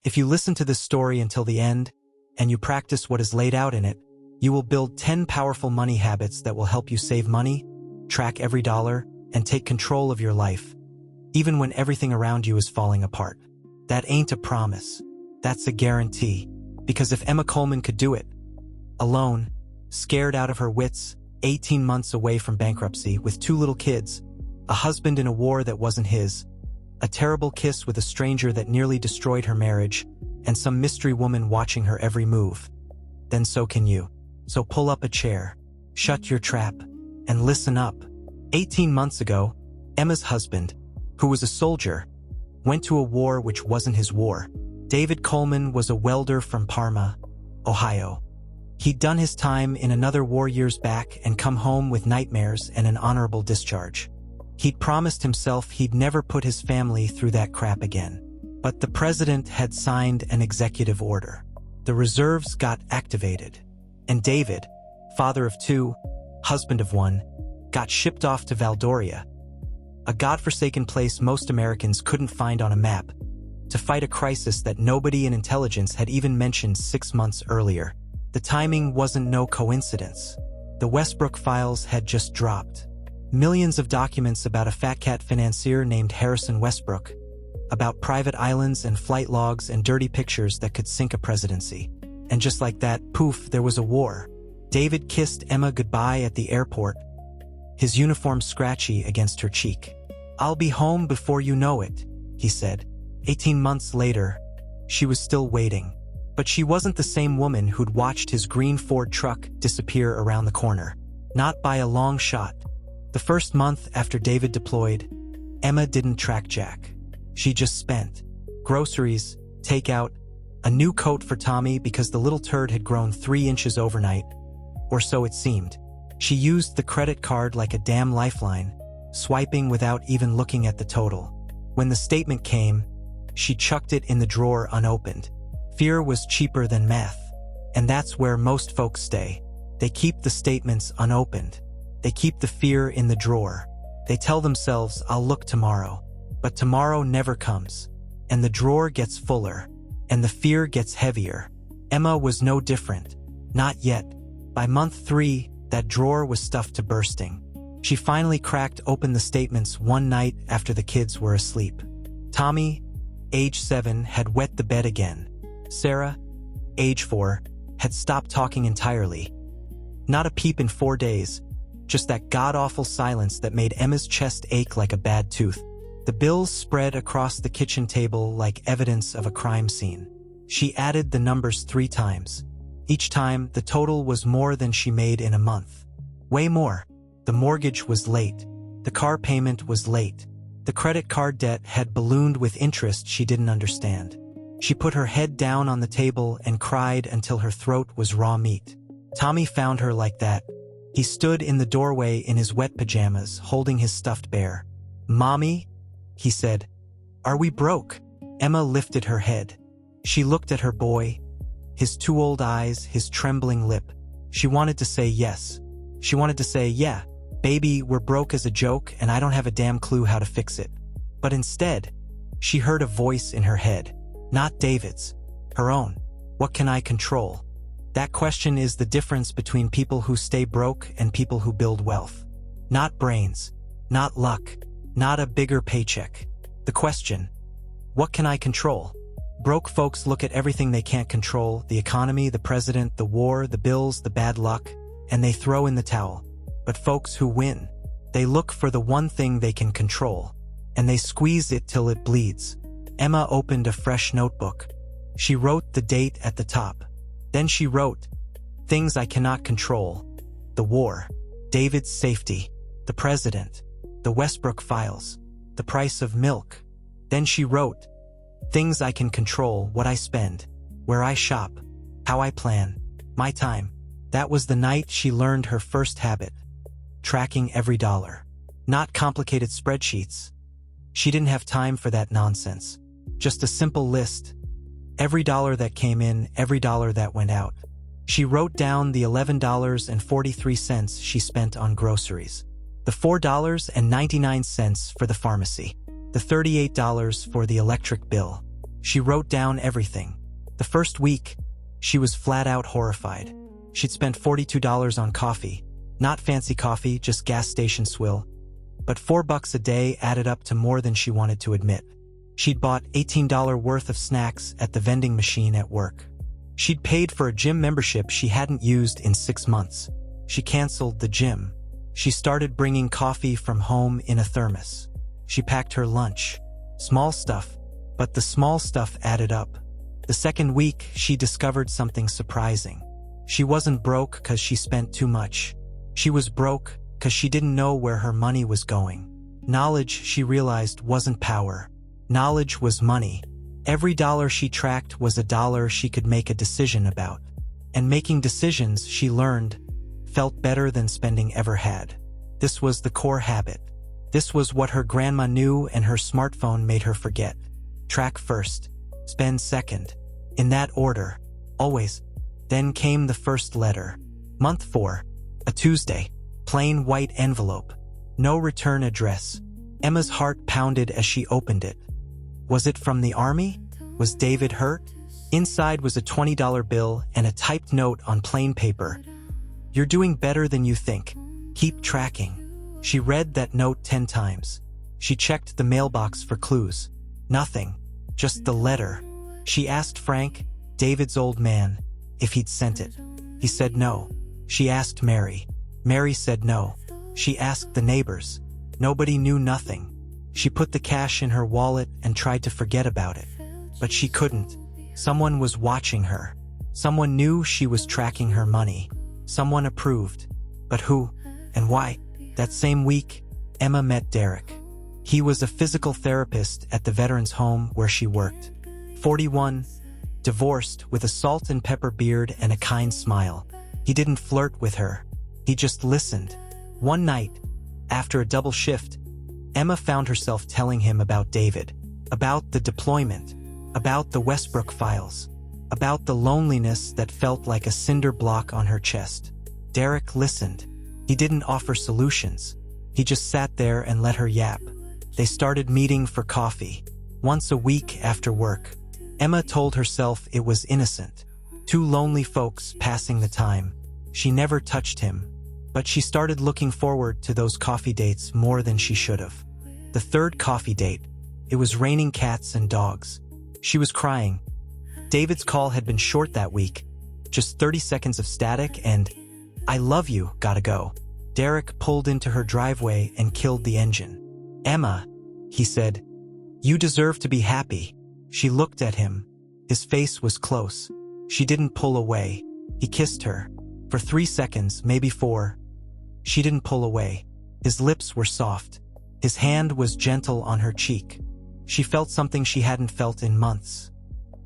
If you listen to this story until the end, and you practice what is laid out in it, you will build 10 powerful money habits that will help you save money, track every dollar, and take control of your life, even when everything around you is falling apart. That ain't a promise. That's a guarantee. Because if Emma Coleman could do it, alone, scared out of her wits, 18 months away from bankruptcy, with 2 little kids, a husband in a war that wasn't his, a terrible kiss with a stranger that nearly destroyed her marriage, and some mystery woman watching her every move, then so can you. So pull up a chair, shut your trap, and listen up. 18 months ago, Emma's husband, who was a soldier, went to a war which wasn't his war. David Coleman was a welder from Parma, Ohio. He'd done his time in another war years back and come home with nightmares and an honorable discharge. He'd promised himself he'd never put his family through that crap again. But the president had signed an executive order. The reserves got activated. And David, father of 2, husband of 1, got shipped off to Valdoria, a godforsaken place most Americans couldn't find on a map, to fight a crisis that nobody in intelligence had even mentioned 6 months earlier. The timing wasn't no coincidence. The Westbrook files had just dropped. Millions of documents about a fat cat financier named Harrison Westbrook, about private islands and flight logs and dirty pictures that could sink a presidency. And just like that, poof, there was a war. David kissed Emma goodbye at the airport, his uniform scratchy against her cheek. "I'll be home before you know it," he said. 18 months later, she was still waiting. But she wasn't the same woman who'd watched his green Ford truck disappear around the corner. Not by a long shot. The first month after David deployed, Emma didn't track jack. She just spent. Groceries, takeout, a new coat for Tommy because the little turd had grown 3 inches overnight, or so it seemed. She used the credit card like a damn lifeline, swiping without even looking at the total. When the statement came, she chucked it in the drawer unopened. Fear was cheaper than math, and that's where most folks stay. They keep the statements unopened. They keep the fear in the drawer. They tell themselves, "I'll look tomorrow." But tomorrow never comes, and the drawer gets fuller, and the fear gets heavier. Emma was no different. Not yet. By month 3, that drawer was stuffed to bursting. She finally cracked open the statements one night after the kids were asleep. Tommy, age 7, had wet the bed again. Sarah, age 4, had stopped talking entirely. Not a peep in 4 days, just that god-awful silence that made Emma's chest ache like a bad tooth. The bills spread across the kitchen table like evidence of a crime scene. She added the numbers 3 times. Each time, the total was more than she made in a month. Way more. The mortgage was late. The car payment was late. The credit card debt had ballooned with interest she didn't understand. She put her head down on the table and cried until her throat was raw meat. Tommy found her like that. He stood in the doorway in his wet pajamas, holding his stuffed bear. "Mommy," he said, "are we broke?" Emma lifted her head. She looked at her boy, his 2 old eyes, his trembling lip. She wanted to say yes. She wanted to say, "Yeah, baby, we're broke as a joke and I don't have a damn clue how to fix it." But instead, she heard a voice in her head. Not David's, her own. What can I control? That question is the difference between people who stay broke and people who build wealth. Not brains, not luck, not a bigger paycheck. The question, what can I control? Broke folks look at everything they can't control, the economy, the president, the war, the bills, the bad luck, and they throw in the towel. But folks who win, they look for the one thing they can control, and they squeeze it till it bleeds. Emma opened a fresh notebook. She wrote the date at the top. Then she wrote, "Things I cannot control. The war. David's safety. The president. The Westbrook files. The price of milk." Then she wrote, "Things I can control, what I spend, where I shop, how I plan, my time." That was the night she learned her first habit. Tracking every dollar. Not complicated spreadsheets. She didn't have time for that nonsense. Just a simple list. Every dollar that came in, every dollar that went out. She wrote down the $11.43 she spent on groceries, the $4.99 for the pharmacy, the $38 for the electric bill, She wrote down everything. The first week, she was flat out horrified. She'd spent $42 on coffee. Not fancy coffee, just gas station swill. But $4 a day added up to more than she wanted to admit. She'd bought $18 worth of snacks at the vending machine at work. She'd paid for a gym membership she hadn't used in 6 months. She canceled the gym. She started bringing coffee from home in a thermos. She packed her lunch. Small stuff, but the small stuff added up. The second week, she discovered something surprising. She wasn't broke because she spent too much. She was broke because she didn't know where her money was going. Knowledge, she realized, wasn't power. Knowledge was money. Every dollar she tracked was a dollar she could make a decision about. And making decisions, she learned, felt better than spending ever had. This was the core habit. This was what her grandma knew and her smartphone made her forget. Track first. Spend second. In that order. Always. Then came the first letter. Month 4. A Tuesday. Plain white envelope. No return address. Emma's heart pounded as she opened it. Was it from the army? Was David hurt? Inside was a $20 bill and a typed note on plain paper. You're doing better than you think. Keep tracking. She read that note 10 times. She checked the mailbox for clues. Nothing. Just the letter. She asked Frank, David's old man, if he'd sent it. He said no. She asked Mary. Mary said no. She asked the neighbors. Nobody knew nothing. She put the cash in her wallet and tried to forget about it. But she couldn't. Someone was watching her. Someone knew she was tracking her money. Someone approved. But who? And why? That same week, Emma met Derek. He was a physical therapist at the veterans' home where she worked. 41, divorced, with a salt and pepper beard and a kind smile. He didn't flirt with her. He just listened. One night, after a double shift, Emma found herself telling him about David, about the deployment, about the Westbrook files, about the loneliness that felt like a cinder block on her chest. Derek listened. He didn't offer solutions. He just sat there and let her yap. They started meeting for coffee. Once a week after work. Emma told herself it was innocent. 2 lonely folks passing the time. She never touched him. But she started looking forward to those coffee dates more than she should have. The third coffee date. It was raining cats and dogs. She was crying. David's call had been short that week. Just 30 seconds of static and, I love you, gotta go. Derek pulled into her driveway and killed the engine. Emma, he said, you deserve to be happy. She looked at him. His face was close. She didn't pull away. He kissed her. For 3 seconds, maybe 4. She didn't pull away. His lips were soft. His hand was gentle on her cheek. She felt something she hadn't felt in months.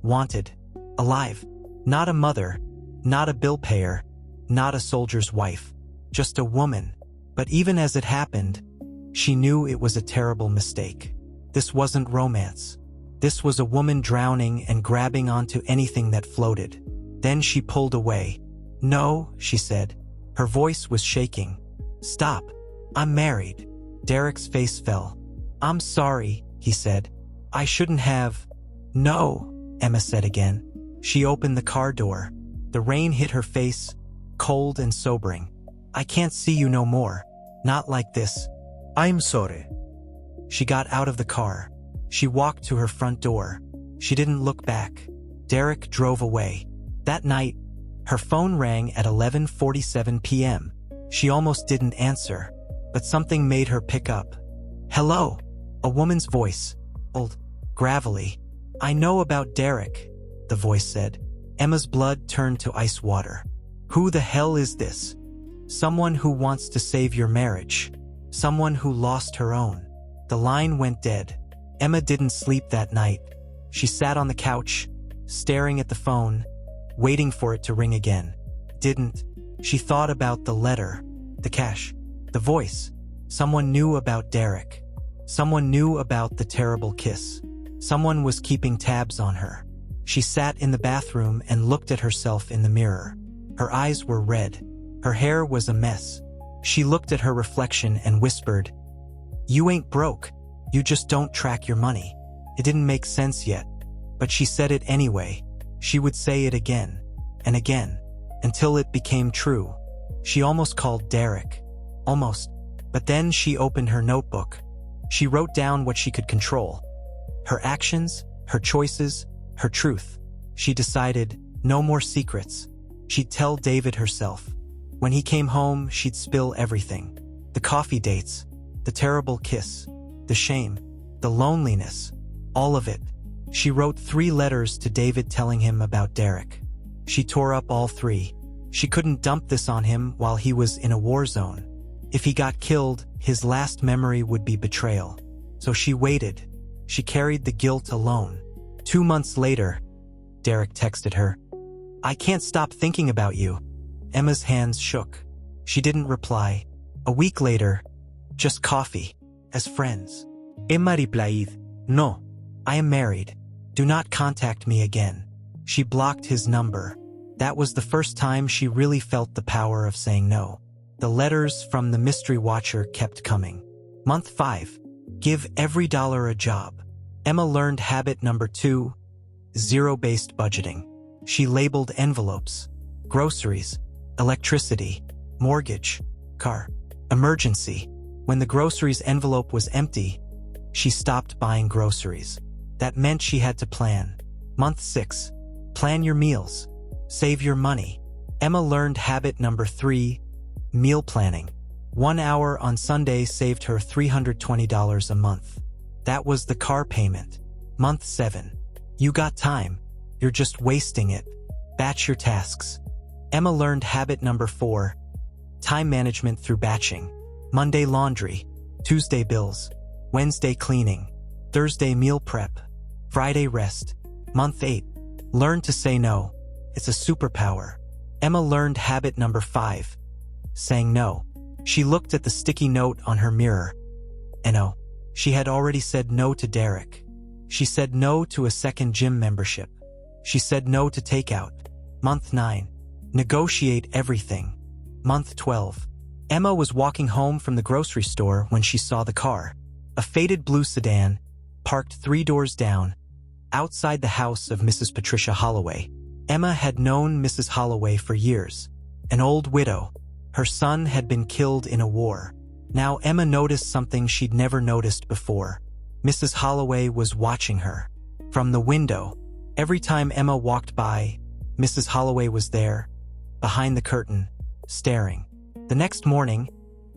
Wanted. Alive. Not a mother. Not a bill payer. Not a soldier's wife. Just a woman. But even as it happened, she knew it was a terrible mistake. This wasn't romance. This was a woman drowning and grabbing onto anything that floated. Then she pulled away. No, she said. Her voice was shaking. Stop. I'm married. Derek's face fell. I'm sorry, he said. I shouldn't have. No, Emma said again. She opened the car door. The rain hit her face, cold and sobering. I can't see you no more. Not like this. I'm sorry. She got out of the car. She walked to her front door. She didn't look back. Derek drove away. That night, her phone rang at 11:47 p.m. She almost didn't answer, but something made her pick up. Hello, a woman's voice, old, gravelly. I know about Derek, the voice said. Emma's blood turned to ice water. Who the hell is this? Someone who wants to save your marriage. Someone who lost her own. The line went dead. Emma didn't sleep that night. She sat on the couch, staring at the phone, waiting for it to ring again. Didn't. She thought about the letter, the cash, the voice. Someone knew about Derek. Someone knew about the terrible kiss. Someone was keeping tabs on her. She sat in the bathroom and looked at herself in the mirror. Her eyes were red. Her hair was a mess. She looked at her reflection and whispered, "You ain't broke. You just don't track your money." It didn't make sense yet. But she said it anyway. She would say it again and again until it became true. She almost called Derek. Almost. But then she opened her notebook. She wrote down what she could control. Her actions, her choices, her truth. She decided, no more secrets. She'd tell David herself. When he came home, she'd spill everything. The coffee dates, the terrible kiss, the shame, the loneliness, all of it. She wrote 3 letters to David telling him about Derek. She tore up all 3. She couldn't dump this on him while he was in a war zone. If he got killed, his last memory would be betrayal. So she waited. She carried the guilt alone. 2 months later, Derek texted her, "I can't stop thinking about you." Emma's hands shook. She didn't reply. A week later, just coffee, as friends. Emma replied, "No, I am married. Do not contact me again." She blocked his number. That was the first time she really felt the power of saying no. The letters from the mystery watcher kept coming. Month 5. Give every dollar a job. Emma learned habit number 2, zero-based budgeting. She labeled envelopes, groceries, electricity, mortgage, car, emergency. When the groceries envelope was empty, she stopped buying groceries. That meant she had to plan. Month 6. Plan your meals. Save your money. Emma learned habit number 3, meal planning. 1 hour on Sunday saved her $320 a month. That was the car payment. Month 7. You got time. You're just wasting it. Batch your tasks. Emma learned habit number 4, time management through batching. Monday laundry, Tuesday bills, Wednesday cleaning, Thursday meal prep, Friday rest. Month 8. Learn to say no. It's a superpower. Emma learned habit number 5, saying no. She looked at the sticky note on her mirror. And oh, she had already said no to Derek. She said no to a second gym membership. She said no to takeout. Month 9. Negotiate everything. Month 12. Emma was walking home from the grocery store when she saw the car. A faded blue sedan, parked 3 doors down, outside the house of Mrs. Patricia Holloway. Emma had known Mrs. Holloway for years. An old widow. Her son had been killed in a war. Now Emma noticed something she'd never noticed before. Mrs. Holloway was watching her. From the window. Every time Emma walked by, Mrs. Holloway was there, behind the curtain, staring. The next morning,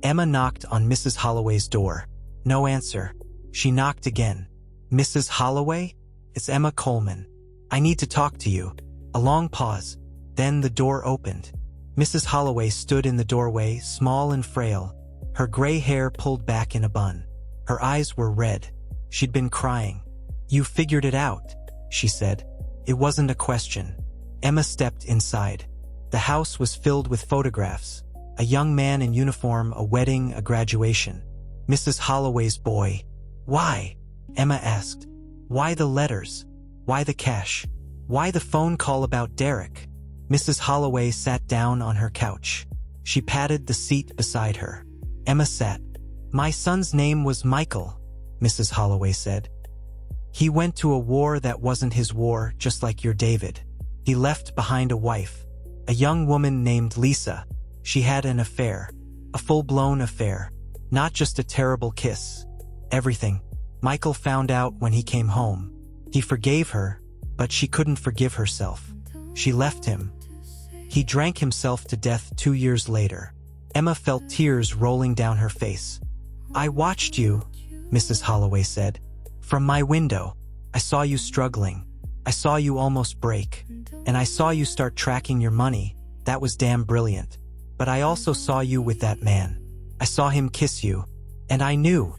Emma knocked on Mrs. Holloway's door. No answer. She knocked again. "Mrs. Holloway? It's Emma Coleman. I need to talk to you." A long pause. Then the door opened. Mrs. Holloway stood in the doorway, small and frail, her gray hair pulled back in a bun. Her eyes were red. She'd been crying. "You figured it out," she said. It wasn't a question. Emma stepped inside. The house was filled with photographs. A young man in uniform, a wedding, a graduation. Mrs. Holloway's boy. "Why?" Emma asked. "Why the letters? Why the cash? Why the phone call about Derek?" Mrs. Holloway sat down on her couch. She patted the seat beside her. Emma sat. "My son's name was Michael," Mrs. Holloway said. "He went to a war that wasn't his war, just like your David. He left behind a wife, a young woman named Lisa. She had an affair, a full-blown affair, not just a terrible kiss. Everything. Michael found out when he came home. He forgave her, but she couldn't forgive herself. She left him. He drank himself to death 2 years later." Emma felt tears rolling down her face. "I watched you," Mrs. Holloway said. "From my window. I saw you struggling. I saw you almost break. And I saw you start tracking your money. That was damn brilliant. But I also saw you with that man. I saw him kiss you. And I knew.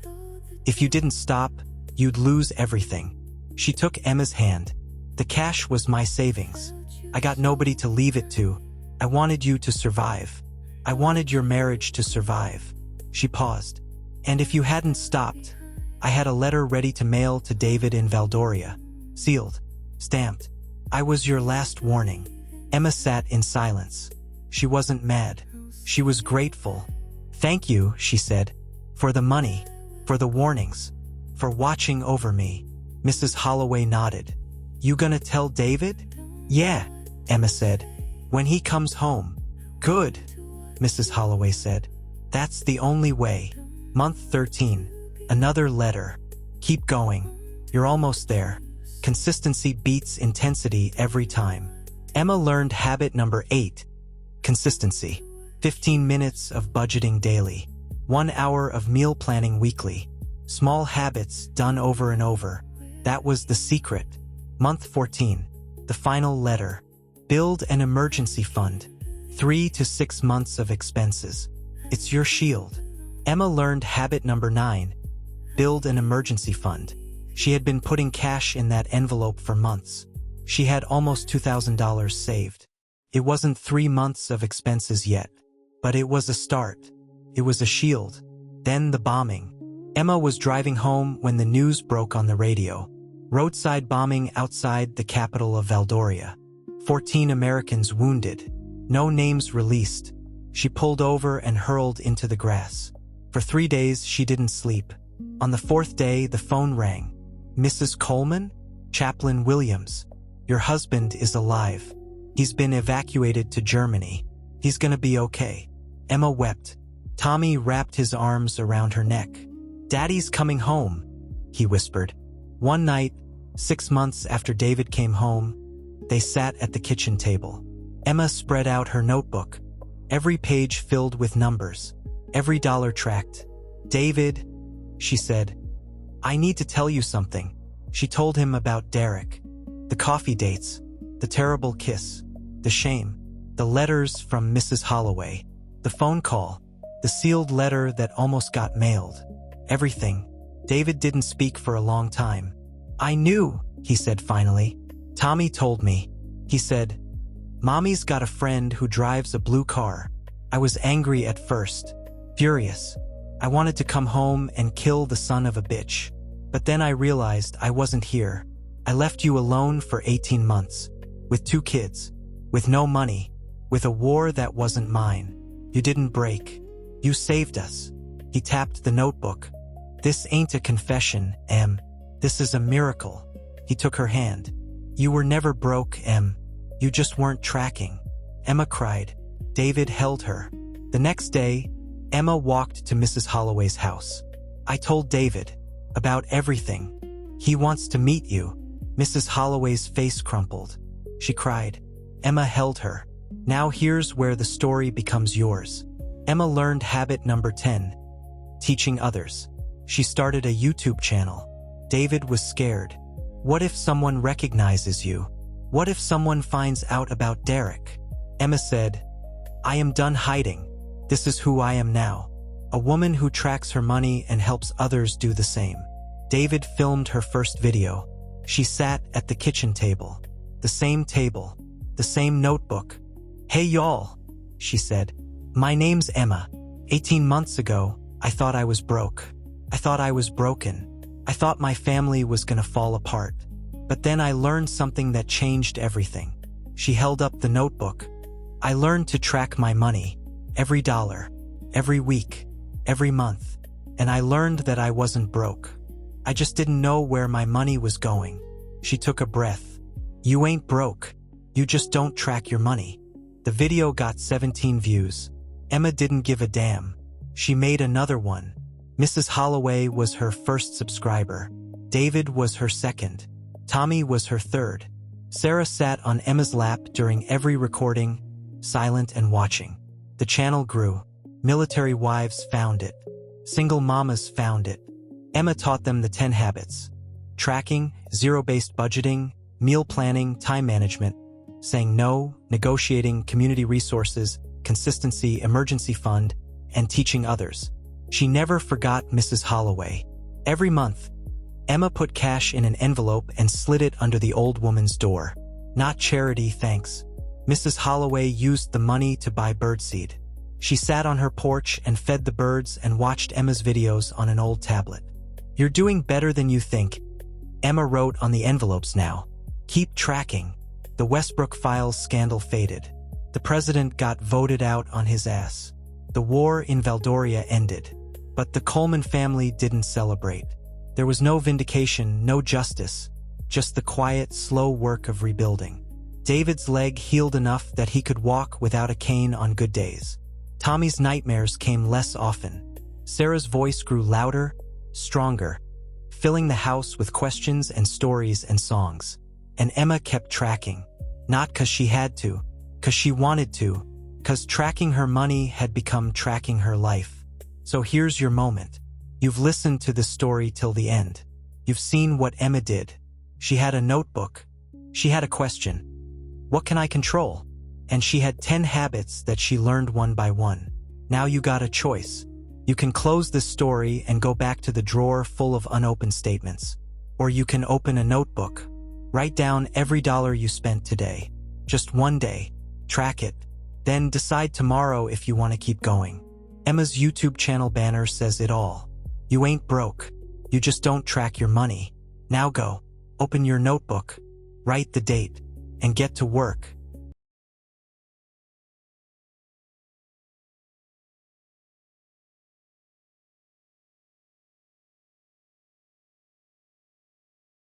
If you didn't stop, you'd lose everything." She took Emma's hand. "The cash was my savings. I got nobody to leave it to. I wanted you to survive. I wanted your marriage to survive." She paused. "And if you hadn't stopped, I had a letter ready to mail to David in Valdoria. Sealed. Stamped. I was your last warning." Emma sat in silence. She wasn't mad. She was grateful. "Thank you," she said, "for the money, for the warnings, for watching over me." Mrs. Holloway nodded. You gonna tell David? Yeah, Emma said. When he comes home. Good, Mrs. Holloway said. That's the only way. Month 13. Another letter. Keep going. You're almost there. Consistency beats intensity every time. Emma learned habit number 8. Consistency. 15 minutes of budgeting daily. 1 hour of meal planning weekly. Small habits done over and over. That was the secret. Month 14. The final letter. Build an emergency fund. 3 to 6 months of expenses. It's your shield. Emma learned habit number 9. Build an emergency fund. She had been putting cash in that envelope for months. She had almost $2,000 saved. It wasn't 3 months of expenses yet, but it was a start. It was a shield. Then the bombing. Emma was driving home when the news broke on the radio. Roadside bombing outside the capital of Valdoria. 14 Americans wounded. No names released. She pulled over and hurled into the grass. For 3 days, she didn't sleep. On the 4th day, the phone rang. Mrs. Coleman? Chaplain Williams. Your husband is alive. He's been evacuated to Germany. He's gonna be okay. Emma wept. Tommy wrapped his arms around her neck. Daddy's coming home, he whispered. One night, 6 months after David came home, they sat at the kitchen table. Emma spread out her notebook, every page filled with numbers, every dollar tracked. David, she said, I need to tell you something. She told him about Derek, the coffee dates, the terrible kiss, the shame, the letters from Mrs. Holloway, the phone call, the sealed letter that almost got mailed. Everything. David didn't speak for a long time. I knew, he said finally. Tommy told me. He said, Mommy's got a friend who drives a blue car. I was angry at first, furious. I wanted to come home and kill the son of a bitch. But then I realized I wasn't here. I left you alone for 18 months, with 2 kids, with no money, with a war that wasn't mine. You didn't break. You saved us. He tapped the notebook. This ain't a confession, Em. This is a miracle. He took her hand. You were never broke, Em. You just weren't tracking. Emma cried. David held her. The next day, Emma walked to Mrs. Holloway's house. I told David about everything. He wants to meet you. Mrs. Holloway's face crumpled. She cried. Emma held her. Now here's where the story becomes yours. Emma learned habit number 10. Teaching others. She started a YouTube channel. David was scared. What if someone recognizes you? What if someone finds out about Derek? Emma said, I am done hiding. This is who I am now. A woman who tracks her money and helps others do the same. David filmed her first video. She sat at the kitchen table. The same notebook. Hey y'all, she said. My name's Emma. 18 months ago, I thought I was broke. I thought I was broken. I thought my family was gonna fall apart. But then I learned something that changed everything. She held up the notebook. I learned to track my money. Every dollar. Every week. Every month. And I learned that I wasn't broke. I just didn't know where my money was going. She took a breath. You ain't broke. You just don't track your money. The video got 17 views. Emma didn't give a damn. She made another one. Mrs. Holloway was her first subscriber. David was her second. Tommy was her third. Sarah sat on Emma's lap during every recording, silent and watching. The channel grew. Military wives found it. Single mamas found it. Emma taught them the 10 habits. Tracking, zero-based budgeting, meal planning, time management, saying no, negotiating, community resources, consistency, emergency fund, and teaching others. She never forgot Mrs. Holloway. Every month, Emma put cash in an envelope and slid it under the old woman's door. Not charity, thanks. Mrs. Holloway used the money to buy birdseed. She sat on her porch and fed the birds and watched Emma's videos on an old tablet. You're doing better than you think, Emma wrote on the envelopes now. Keep tracking. The Westbrook Files scandal faded. The president got voted out on his ass. The war in Valdoria ended. But the Coleman family didn't celebrate. There was no vindication, no justice. just the quiet, slow work of rebuilding. David's leg healed enough that he could walk without a cane on good days. Tommy's nightmares came less often. Sarah's voice grew louder, stronger, filling the house with questions and stories and songs. And Emma kept tracking, not 'cause she had to, 'cause she wanted to, 'cause tracking her money had become tracking her life. So here's your moment. You've listened to the story till the end. You've seen what Emma did. She had a notebook. She had a question. What can I control? And she had 10 habits that she learned one by one. Now you got a choice. You can close this story and go back to the drawer full of unopened statements. Or you can open a notebook. Write down every dollar you spent today. Just one day. Track it. Then decide tomorrow if you want to keep going. Emma's YouTube channel banner says it all. You ain't broke. You just don't track your money. Now go. Open your notebook. Write the date. And get to work.